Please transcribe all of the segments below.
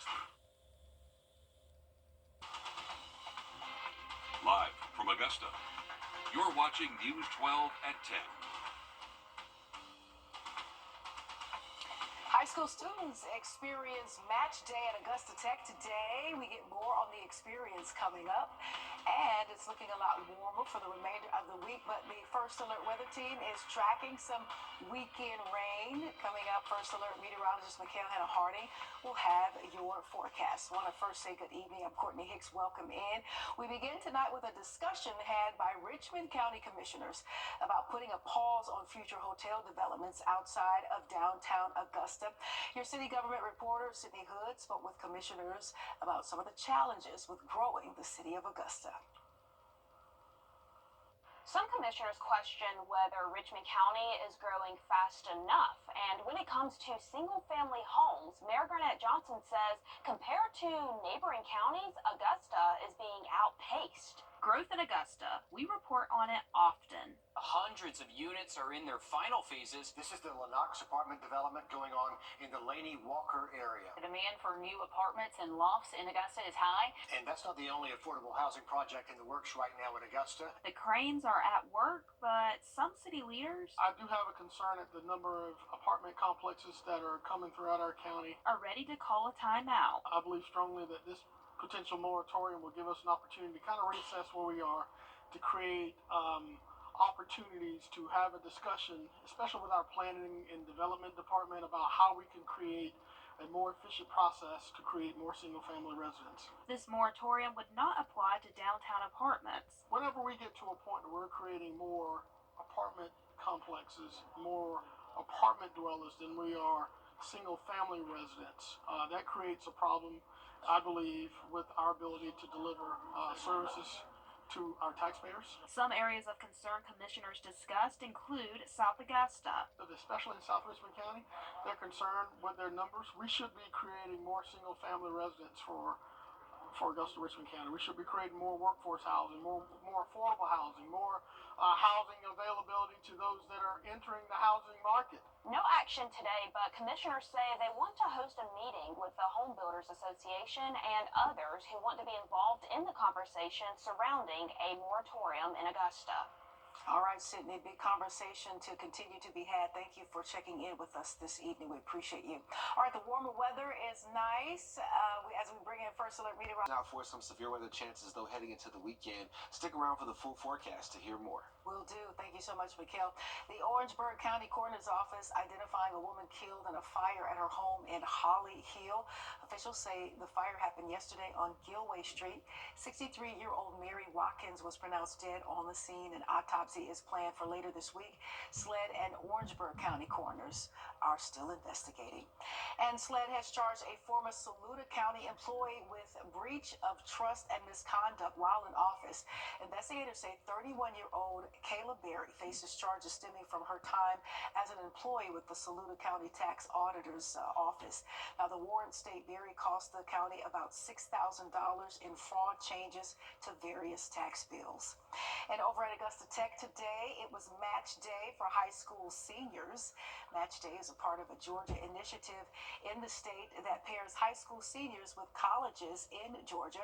Augusta. Live from Augusta, you're watching News 12 at 10. High school students experience match day at Augusta Tech today. We get more on the experience coming up. And it's looking a lot warmer for the remainder of the week, but the First Alert weather team is tracking some weekend rain coming up. First Alert meteorologist Mikhail Hannah-Harding will have your forecast. I want to first say good evening. I'm Courtney Hicks. Welcome in. We begin tonight with a discussion had by Richmond County commissioners about putting a pause on future hotel developments outside of downtown Augusta. Your city government reporter, Sydney Hood, spoke with commissioners about some of the challenges with growing the city of Augusta. Some commissioners question whether Richmond County is growing fast enough. And when it comes to single-family homes, Mayor Garnett Johnson says compared to neighboring counties, Augusta is being outpaced. Growth in Augusta, we report on it often. Hundreds of units are in their final phases. This is the Lennox apartment development going on in the Laney Walker area. The demand for new apartments and lofts in Augusta is high. And that's not the only affordable housing project in the works right now in Augusta. The cranes are at work, but some city leaders I do have a concern at the number of apartment complexes that are coming throughout our county. are ready to call a timeout. I believe strongly that this potential moratorium will give us an opportunity to kind of reassess where we are, to create opportunities to have a discussion, especially with our planning and development department, about how we can create a more efficient process to create more single-family residents. This moratorium would not apply to downtown apartments. Whenever we get to a point where we're creating more apartment complexes, more apartment dwellers than we are single-family residents, that creates a problem, I believe, with our ability to deliver services to our taxpayers. Some areas of concern commissioners discussed include South Augusta. Especially in South Richmond County, they're concerned with their numbers. We should be creating more single-family residents for Augusta Richmond County. We should be creating more workforce housing, more affordable housing, more housing availability to those that are entering the housing market. No action today, but commissioners say they want to host a meeting with the Home Builders Association and others who want to be involved in the conversation surrounding a moratorium in Augusta. All right, Sydney, big conversation to continue to be had. Thank you for checking in with us this evening. We appreciate you. All right, the warmer weather is nice as we bring in First Alert meteorologist. Now for some severe weather chances, though, heading into the weekend. Stick around for the full forecast to hear more. Will do. Thank you so much, Mikhail. The Orangeburg County Coroner's Office identifying a woman killed in a fire at her home in Holly Hill. Officials say the fire happened yesterday on Gilway Street. 63-year-old Mary Watkins was pronounced dead on the scene. An autopsy is planned for later this week. SLED and Orangeburg County coroners are still investigating. And SLED has charged a former Saluda County employee with breach of trust and misconduct while in office. Investigators say 31-year-old Kayla Berry faces charges stemming from her time as an employee with the Saluda County Tax Auditor's Office. Now, the warrants state Berry cost the county about $6,000 in fraud changes to various tax bills. And over at Augusta Tech today, it was Match Day for high school seniors. Match Day is a part of a Georgia initiative in the state that pairs high school seniors with colleges in Georgia.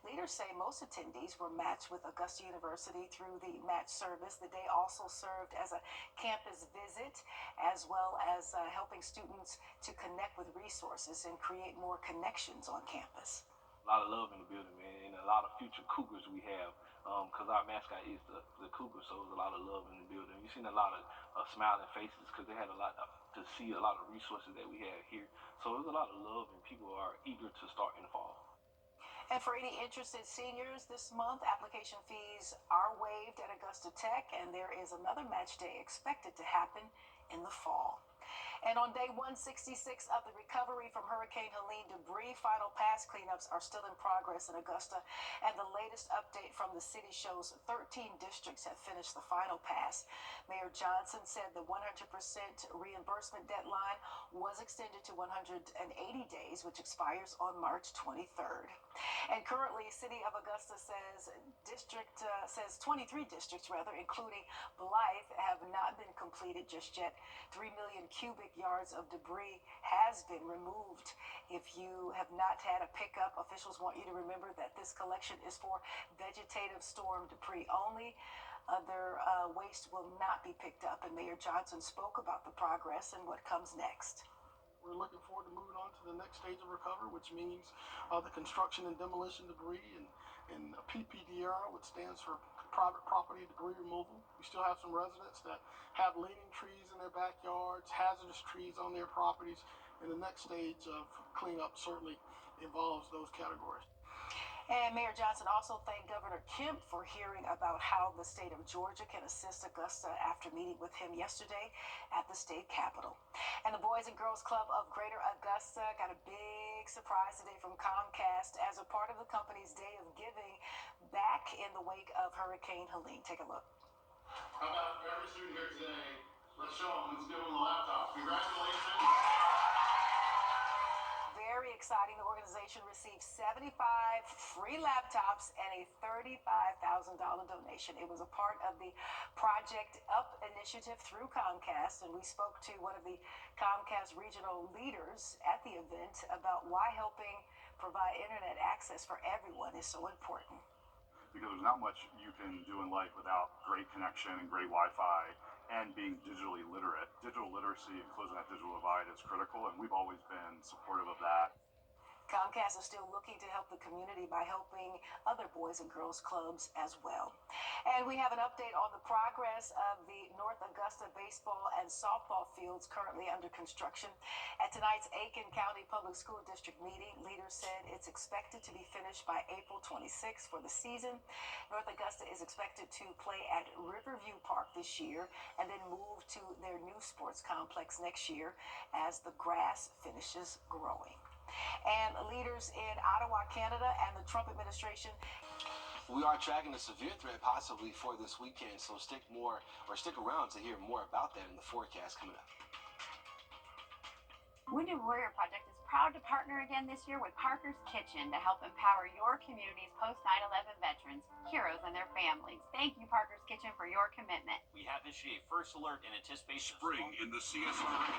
Leaders say most attendees were matched with Augusta University through the match service. The day also served as a campus visit, as well as helping students to connect with resources and create more connections on campus. A lot of love in the building, man, and a lot of future Cougars we have, because our mascot is the Cougar, so there's a lot of love in the building. You've seen a lot of smiling faces because they had a lot to see a lot of resources that we have here. So there's a lot of love, and people are eager to start in the fall. And for any interested seniors this month, application fees are waived at Augusta Tech, and there is another match day expected to happen in the fall. And on day 166 of the recovery from Hurricane Helene debris, final pass cleanups are still in progress in Augusta. And the latest update from the city shows 13 districts have finished the final pass. Mayor Johnson said the 100% reimbursement deadline was extended to 180 days, which expires on March 23rd. And currently, City of Augusta says 23 districts, including Blythe, have not been completed just yet. 3 million cubic yards of debris has been removed. If you have not had a pickup, officials want you to remember that this collection is for vegetative storm debris only. Other waste will not be picked up, and Mayor Johnson spoke about the progress and what comes next. We're looking forward to moving on to the next stage of recovery, which means the construction and demolition debris, and PPDR, which stands for private property debris removal. We still have some residents that have leaning trees in their backyards, hazardous trees on their properties, and the next stage of cleanup certainly involves those categories. And Mayor Johnson also thanked Governor Kemp for hearing about how the state of Georgia can assist Augusta after meeting with him yesterday at the state capitol. And the Boys and Girls Club of Greater Augusta got a big surprise today from Comcast as a part of the company's Day of Giving back in the wake of Hurricane Helene. Take a look. How about every student here today? Let's show them. Let's give them the laptop. Congratulations. Very exciting. The organization received 75 free laptops and a $35,000 donation. It was a part of the Project Up initiative through Comcast, and we spoke to one of the Comcast regional leaders at the event about why helping provide internet access for everyone is so important. Because there's not much you can do in life without great connection and great Wi-Fi and being digitally literate. Digital literacy and closing that digital divide is critical, and we've always been supportive of that. Comcast is still looking to help the community by helping other Boys and Girls Clubs as well. And we have an update on the progress of the North Augusta baseball and softball fields currently under construction. At tonight's Aiken County Public School District meeting, leaders said it's expected to be finished by April 26th for the season. North Augusta is expected to play at Riverview Park this year and then move to their new sports complex next year as the grass finishes growing. And leaders in Ottawa, Canada, and the Trump administration. We are tracking a severe threat possibly for this weekend, so stick around to hear more about that in the forecast coming up. Wounded Warrior Project is proud to partner again this year with Parker's Kitchen to help empower your community's post 9/11 veterans, heroes, and their families. Thank you, Parker's Kitchen, for your commitment. We have issued a first alert in anticipation. Spring in the CSRA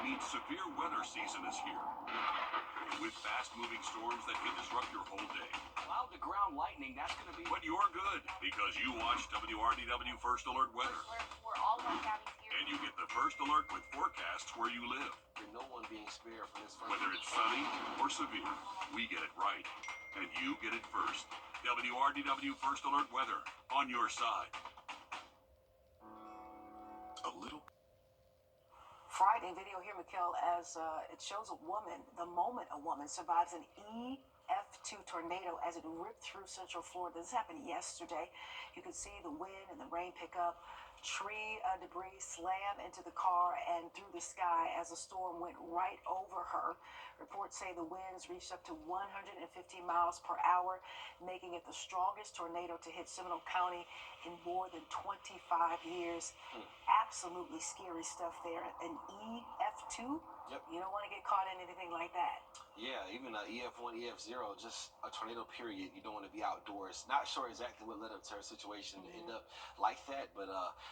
means severe weather season is here. With fast-moving storms that can disrupt your whole day. Cloud to ground lightning, that's going to be... But you're good, because you watch WRDW First Alert Weather. For all of our counties here. And you get the first alert with forecasts where you live. There's no one being spared from this. Whether it's sunny or severe, we get it right. And you get it first. WRDW First Alert Weather, on your side. A little... Friday video here, Mikkel, as it shows a woman, the moment a woman survives an EF2 tornado as it ripped through Central Florida. This happened yesterday. You could see the wind and the rain pick up. Tree debris slam into the car and through the sky as the storm went right over her. Reports say the winds reached up to 150 miles per hour, making it the strongest tornado to hit Seminole County in more than 25 years. Absolutely scary stuff there. An EF2? Yep. You don't want to get caught in anything like that. Yeah, even EF1, EF0, just a tornado period. You don't want to be outdoors. Not sure exactly what led up to her situation to end up like that, but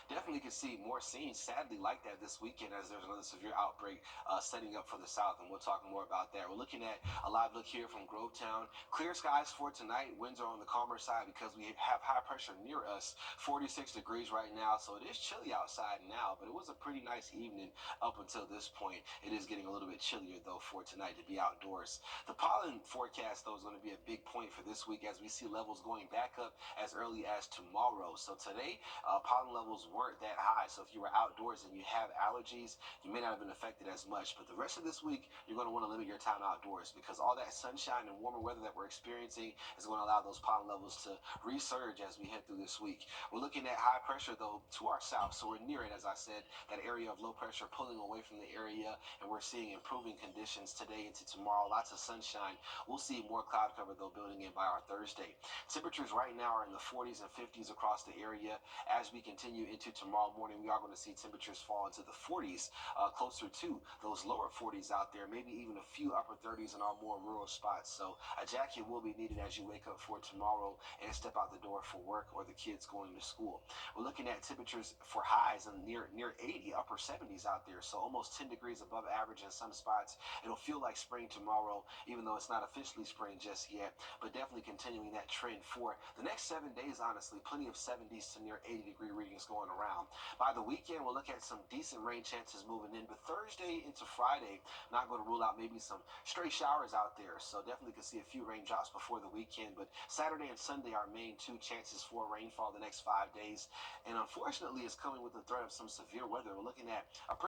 definitely could see more scenes, sadly, like that this weekend as there's another severe outbreak setting up for the south, and we'll talk more about that. We're looking at a live look here from Grovetown. Clear skies for tonight. Winds are on the calmer side because we have high pressure near us. 46 degrees right now, so it is chilly outside now, but it was a pretty nice evening up until this point. It is getting a little bit chillier, though, for tonight to be outdoors. The pollen forecast, though, is going to be a big point for this week as we see levels going back up as early as tomorrow. So today, pollen levels weren't that high. So if you were outdoors and you have allergies, you may not have been affected as much. But the rest of this week, you're going to want to limit your time outdoors because all that sunshine and warmer weather that we're experiencing is going to allow those pollen levels to resurge as we head through this week. We're looking at high pressure, though, to our south. So we're near it, as I said, that area of low pressure pulling away from the area, and we're seeing improving conditions today into tomorrow. Lots of sunshine. We'll see more cloud cover, though, building in by our Thursday. Temperatures right now are in the 40s and 50s across the area. As we continue into tomorrow morning, we are going to see temperatures fall into the 40s, closer to those lower 40s out there, maybe even a few upper 30s in our more rural spots. So a jacket will be needed as you wake up for tomorrow and step out the door for work or the kids going to school. We're looking at temperatures for highs in near 80, upper 70s out there. So almost 10 degrees above average in some spots. It'll feel like spring tomorrow, even though it's not officially spring just yet, but definitely continuing that trend for the next 7 days, honestly. Plenty of 70s to near 80-degree readings going around. By the weekend, we'll look at some decent rain chances moving in, but Thursday into Friday, not going to rule out maybe some stray showers out there. So definitely could see a few raindrops before the weekend, but Saturday and Sunday are main two chances for rainfall the next 5 days. And unfortunately, it's coming with the threat of some severe weather. We're looking at a